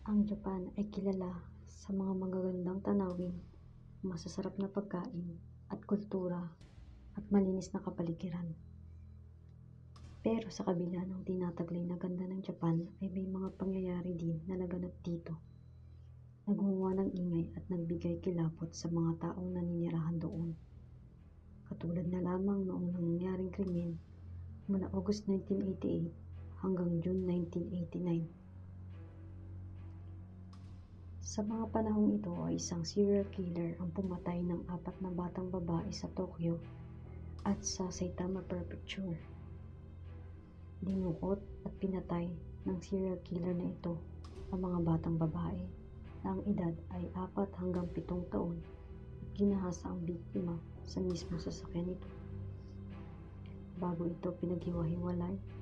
Ang Japan ay kilala sa mga magagandang tanawin, masasarap na pagkain at kultura at malinis na kapaligiran. Pero sa kabila ng tinataglay na ganda ng Japan ay may mga pangyayari din na naganap dito. Nagmumuha ng ingay at nagbigay kilabot sa mga taong naninirahan doon. Katulad na lamang noong nangyaring krimen mula August 1988 hanggang June 1989. Sa mga panahong ito ay isang serial killer ang pumatay ng 4 na batang babae sa Tokyo at sa Saitama Prefecture. Dinukot at pinatay ng serial killer na ito ang mga batang babae na ang edad ay 4 hanggang 7 taon at ginahasa ang biktima sa mismong sasakyan nito. Bago ito pinaghiwa-hiwalay